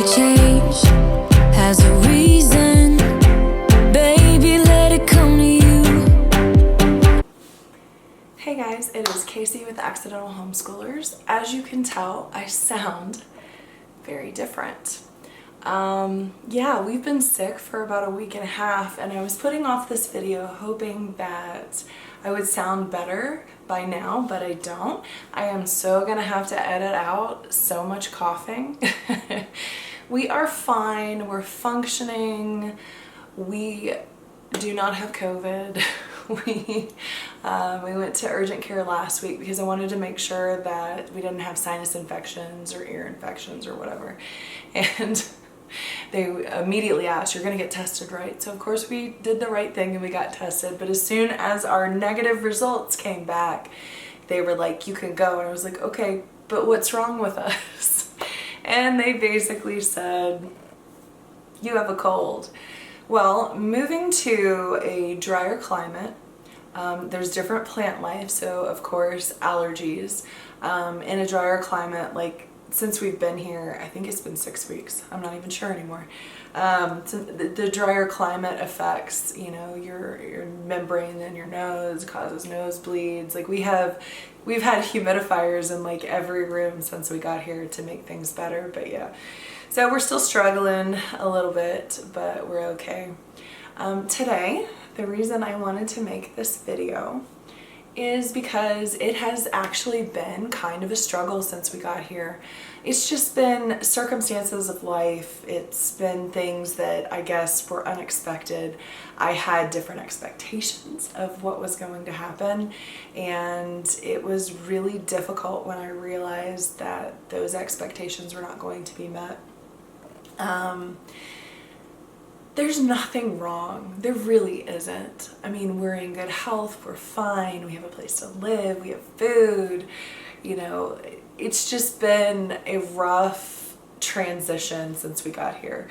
change has a reason. Baby, let it come to you. Hey guys, it is Casey with Accidental Homeschoolers. As you can tell, I sound very different. Yeah, we've been sick for about a week and a half, and I was putting off this video hoping that I would sound better by now, but I don't. I am so gonna have to edit out so much coughing. We are fine, we're functioning, we do not have COVID. We went to urgent care last week because I wanted to make sure that we didn't have sinus infections or ear infections or whatever. And they immediately asked, "You're gonna get tested, right?" So of course we did the right thing and we got tested, but as soon as our negative results came back, they were like, "You can go." And I was like, "Okay, but what's wrong with us?" And they basically said, "You have a cold." Well, moving to a drier climate, there's different plant life, so of course allergies. In a drier climate, like since we've been here, I think it's been 6 weeks, I'm not even sure anymore. So the drier climate affects, you know, your membrane in your nose, causes nosebleeds. Like we've had humidifiers in like every room since we got here to make things better, but yeah. So we're still struggling a little bit, but we're okay. Today, the reason I wanted to make this video is because it has actually been kind of a struggle since we got here. It's just been circumstances of life. It's been things that I guess were unexpected. I had different expectations of what was going to happen, and it was really difficult when I realized that those expectations were not going to be met. There's nothing wrong. There really isn't. I mean, we're in good health, we're fine, we have a place to live, we have food, you know. It's just been a rough transition since we got here.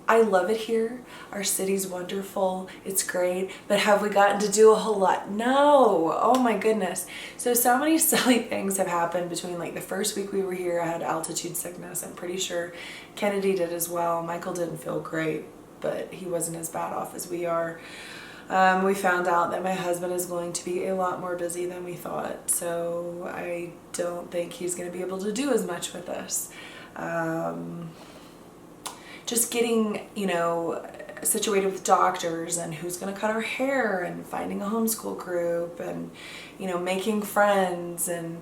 I love it here. Our city's wonderful. It's great. But have we gotten to do a whole lot? No. Oh my goodness. So many silly things have happened between like the first week we were here. I had altitude sickness. I'm pretty sure Kennedy did as well. Michael didn't feel great, but he wasn't as bad off as we are. We found out that my husband is going to be a lot more busy than we thought. So I don't think he's going to be able to do as much with us. Just getting, you know, situated with doctors and who's going to cut our hair and finding a homeschool group and, you know, making friends. And,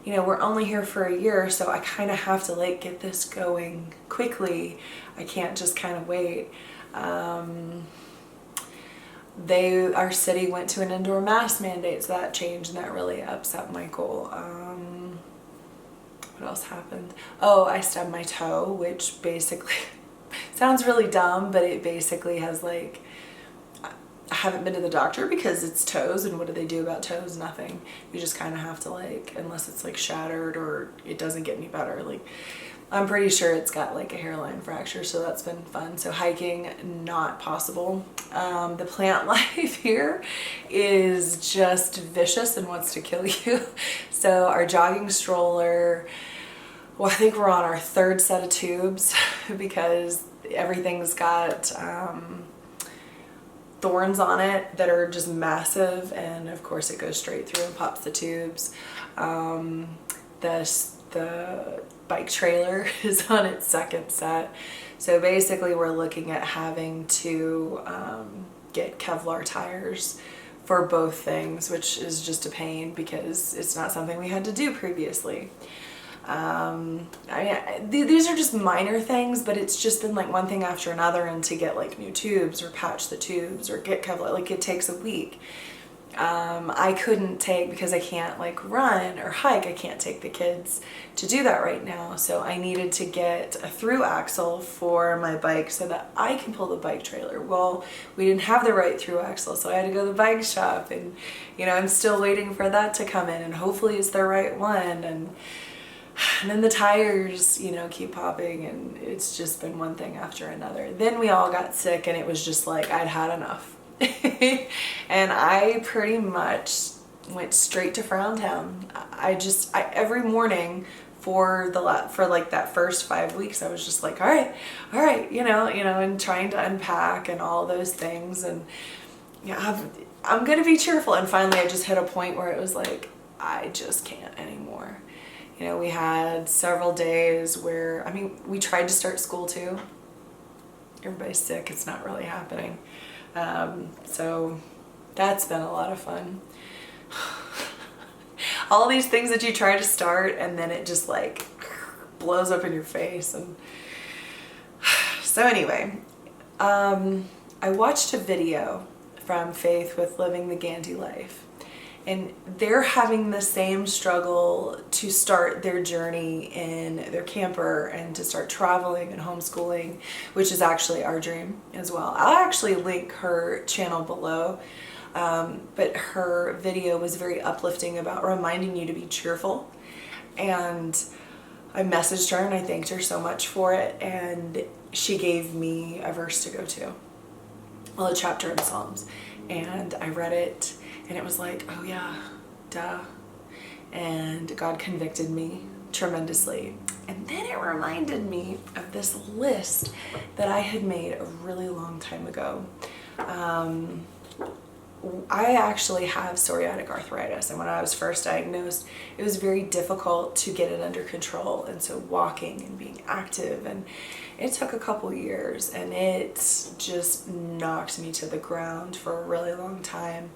you know, we're only here for a year, so I kind of have to like get this going quickly. I can't just kind of wait. Our city went to an indoor mask mandate, so that changed and that really upset Michael. What else happened? Oh, I stubbed my toe, which basically sounds really dumb, but it basically has like, I haven't been to the doctor because it's toes, and what do they do about toes? Nothing. You just kind of have to like, unless it's like shattered or it doesn't get any better, like I'm pretty sure it's got like a hairline fracture, so that's been fun. So hiking, not possible. The plant life here is just vicious and wants to kill you. So our jogging stroller, well, I think we're on our third set of tubes because everything's got thorns on it that are just massive, and of course it goes straight through and pops the tubes. The bike trailer is on its second set. So basically we're looking at having to get Kevlar tires for both things, which is just a pain because it's not something we had to do previously. These are just minor things, but it's just been like one thing after another, and to get like new tubes or patch the tubes or get Kevlar, like it takes a week. I couldn't take, because I can't like run or hike, I can't take the kids to do that right now. So I needed to get a through axle for my bike so that I can pull the bike trailer. Well, we didn't have the right through axle, so I had to go to the bike shop, and you know, I'm still waiting for that to come in, and hopefully it's the right one. And then the tires, you know, keep popping, and it's just been one thing after another. Then we all got sick, and it was just like I'd had enough. And I pretty much went straight to Frown Town. I every morning for like that first 5 weeks, I was just like, all right, and trying to unpack and all those things. And yeah, I'm going to be cheerful. And finally I just hit a point where it was like, I just can't anymore. We had several days where, we tried to start school too. Everybody's sick. It's not really happening. So that's been a lot of fun. All these things that you try to start and then it just like blows up in your face. And so anyway, I watched a video from Faith with Living the Gandee Life, and they're having the same struggle to start their journey in their camper and to start traveling and homeschooling, which is actually our dream as well. I'll actually link her channel below. But her video was very uplifting about reminding you to be cheerful. And I messaged her and I thanked her so much for it. And she gave me a verse to go to. Well, a chapter in Psalms. And I read it and it was like, oh yeah, duh. And God convicted me tremendously. And then it reminded me of this list that I had made a really long time ago. I actually have psoriatic arthritis, and when I was first diagnosed, it was very difficult to get it under control. And so walking and being active, and it took a couple years, and it just knocked me to the ground for a really long time.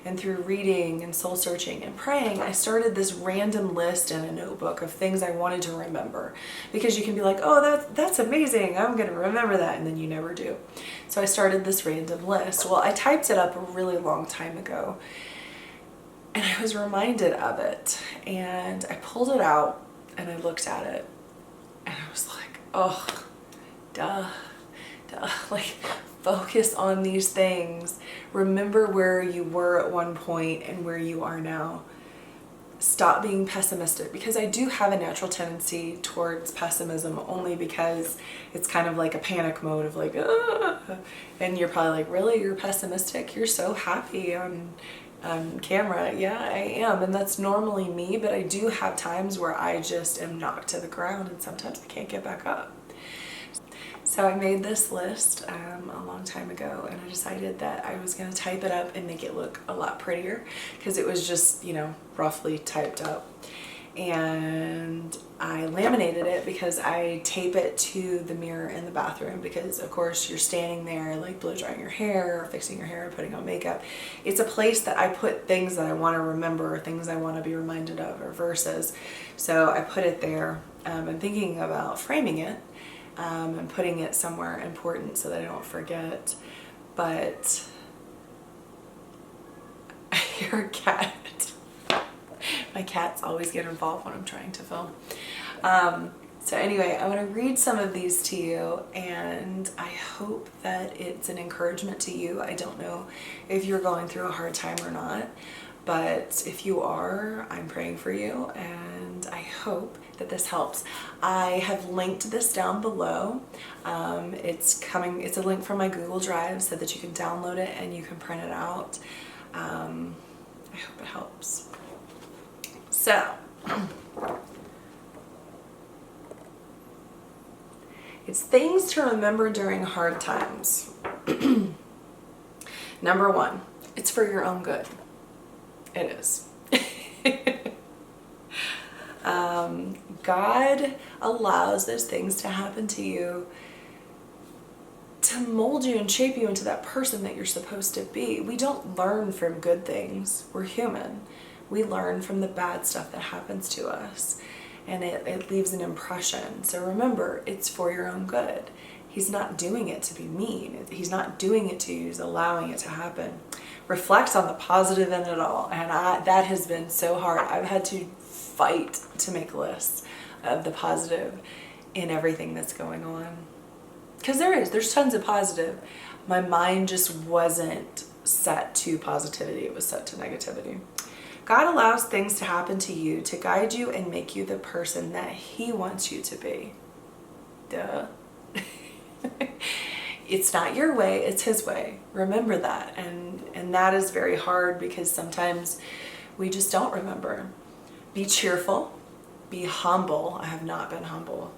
And through reading and soul searching and praying, I started this random list in a notebook of things I wanted to remember, because you can be like, oh, that's amazing, I'm gonna remember that, and then you never do. So I started this random list. Well, I typed it up a really long time ago, and I was reminded of it, and I pulled it out and I looked at it and I was like, oh, duh, like, focus on these things. Remember where you were at one point and where you are now. Stop being pessimistic, because I do have a natural tendency towards pessimism, only because it's kind of like a panic mode of like, and you're probably like, really, you're pessimistic? You're so happy on camera. Yeah, I am, and that's normally me, but I do have times where I just am knocked to the ground and sometimes I can't get back up. So I made this list a long time ago, and I decided that I was going to type it up and make it look a lot prettier, because it was just, roughly typed up. And I laminated it because I tape it to the mirror in the bathroom, because of course you're standing there like blow drying your hair or fixing your hair or putting on makeup. It's a place that I put things that I want to remember, or things I want to be reminded of, or verses. So I put it there. I'm thinking about framing it. And putting it somewhere important so that I don't forget. But I hear a cat. My cats always get involved when I'm trying to film. So anyway, I want to read some of these to you, and I hope that it's an encouragement to you. I don't know if you're going through a hard time or not, but if you are, I'm praying for you, and I hope that this helps. I have linked this down below. It's a link from my Google Drive so that you can download it and you can print it out. I hope it helps. So, it's things to remember during hard times. Number one, it's for your own good. It is. God allows those things to happen to you to mold you and shape you into that person that you're supposed to be. We don't learn from good things. We're human. We learn from the bad stuff that happens to us, and it leaves an impression. So remember, it's for your own good. He's not doing it to be mean. He's not doing it to you. He's allowing it to happen. Reflect on the positive in it all. And that has been so hard. I've had to fight to make lists of the positive in everything that's going on. Because there's tons of positive. My mind just wasn't set to positivity. It was set to negativity. God allows things to happen to you to guide you and make you the person that He wants you to be. Duh. It's not your way, it's His way. Remember that. And that is very hard, because sometimes we just don't remember. Be cheerful. be humble. I have not been humble.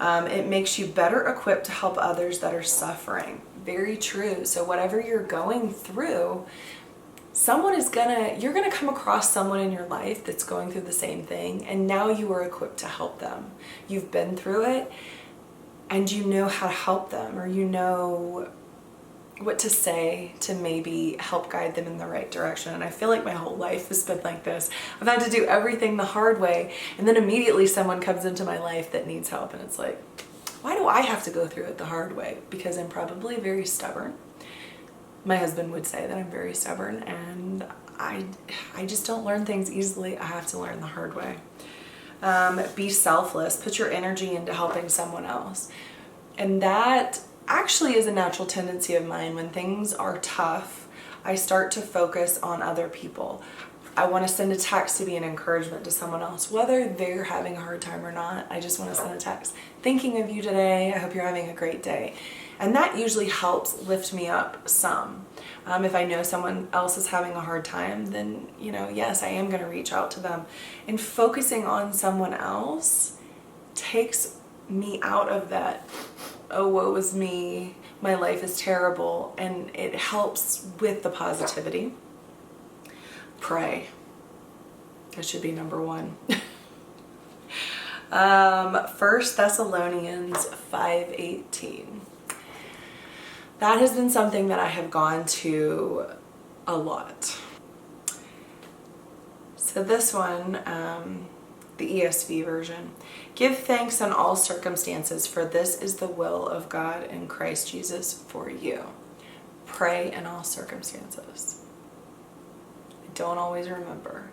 It makes you better equipped to help others that are suffering. Very true. So whatever you're going through, you're gonna come across someone in your life that's going through the same thing, and now you are equipped to help them. You've been through it, and you know how to help them, or you know what to say to maybe help guide them in the right direction. And I feel like my whole life has been like this. I've had to do everything the hard way, and then immediately someone comes into my life that needs help, and it's like, why do I have to go through it the hard way? Because I'm probably very stubborn. My husband would say that I'm very stubborn, and I just don't learn things easily. I have to learn the hard way. Be selfless. Put your energy into helping someone else. And that actually is a natural tendency of mine. When things are tough, I start to focus on other people. I want to send a text to be an encouragement to someone else, whether they're having a hard time or not. I just want to send a text. Thinking of you today. I hope you're having a great day. And that usually helps lift me up some. If I know someone else is having a hard time, then, yes, I am going to reach out to them. And focusing on someone else takes me out of that, oh, woe is me, my life is terrible, and it helps with the positivity. Pray. That should be number one. 1 Thessalonians 5:18. That has been something that I have gone to a lot. So this one, the ESV version. Give thanks in all circumstances, for this is the will of God in Christ Jesus for you. Pray in all circumstances. I don't always remember.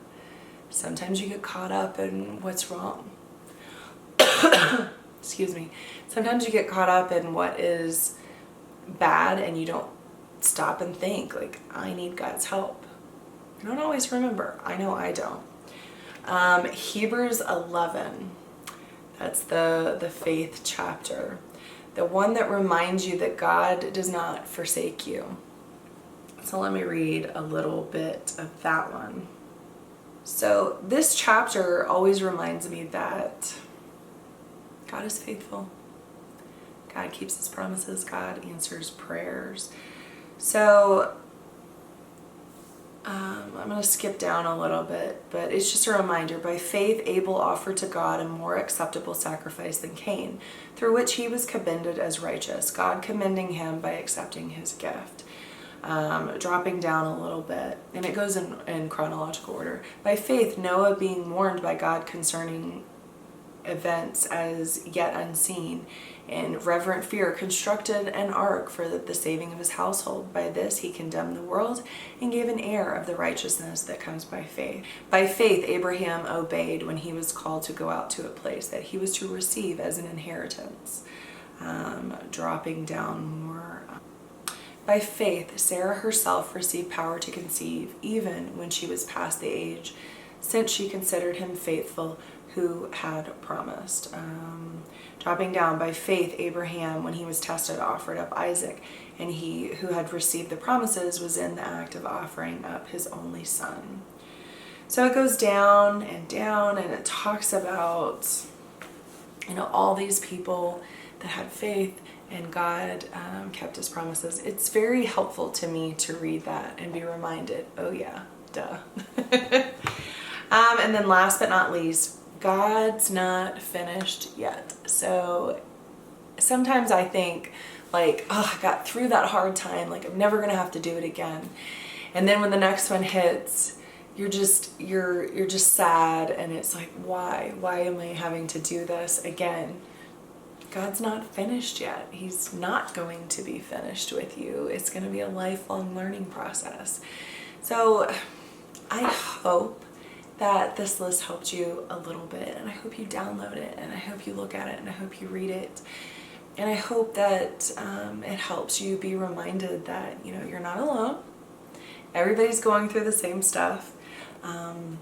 Sometimes you get caught up in what's wrong. Excuse me. Sometimes you get caught up in what is bad, and you don't stop and think, like, I need God's help. I don't always remember. I know I don't. Hebrews 11. That's the faith chapter. The one that reminds you that God does not forsake you. So let me read a little bit of that one. So this chapter always reminds me that God is faithful. God keeps his promises. God answers prayers. So I'm going to skip down a little bit, but it's just a reminder. By faith, Abel offered to God a more acceptable sacrifice than Cain, through which he was commended as righteous, God commending him by accepting his gift. Dropping down a little bit, and it goes in chronological order. By faith, Noah, being warned by God concerning events as yet unseen, in reverent fear constructed an ark for the saving of his household. By this he condemned the world and gave an heir of the righteousness that comes by faith. By faith Abraham obeyed when he was called to go out to a place that he was to receive as an inheritance. Dropping down more. By faith Sarah herself received power to conceive, even when she was past the age, since she considered him faithful who had promised. Dropping down, by faith Abraham, when he was tested, offered up Isaac, and he who had received the promises was in the act of offering up his only son. So it goes down, and it talks about, all these people that had faith, and God kept his promises. It's very helpful to me to read that and be reminded, oh yeah, duh. And then last but not least, God's not finished yet. So sometimes I think, like, oh, I got through that hard time, like I'm never going to have to do it again. And then when the next one hits, you're just sad, and it's like, why am I having to do this again? God's not finished yet. He's not going to be finished with you. It's going to be a lifelong learning process. So I hope that this list helped you a little bit, and I hope you download it, and I hope you look at it, and I hope you read it, and I hope that it helps you be reminded that you're not alone. Everybody's going through the same stuff, and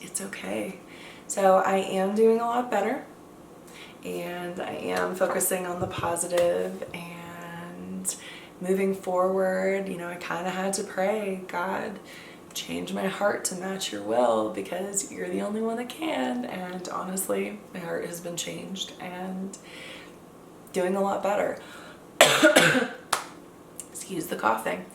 it's okay. So I am doing a lot better, and I am focusing on the positive and moving forward. I kind of had to pray, God, change my heart to match your will because you're the only one that can. And honestly, my heart has been changed and doing a lot better. Excuse the coughing.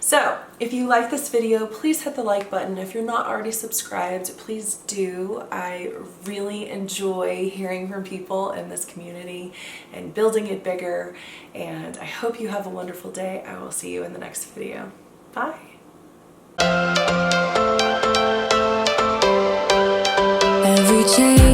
So if you like this video, please hit the like button. If you're not already subscribed, please do. I really enjoy hearing from people in this community and building it bigger. And I hope you have a wonderful day. I will see you in the next video. Bye. Every change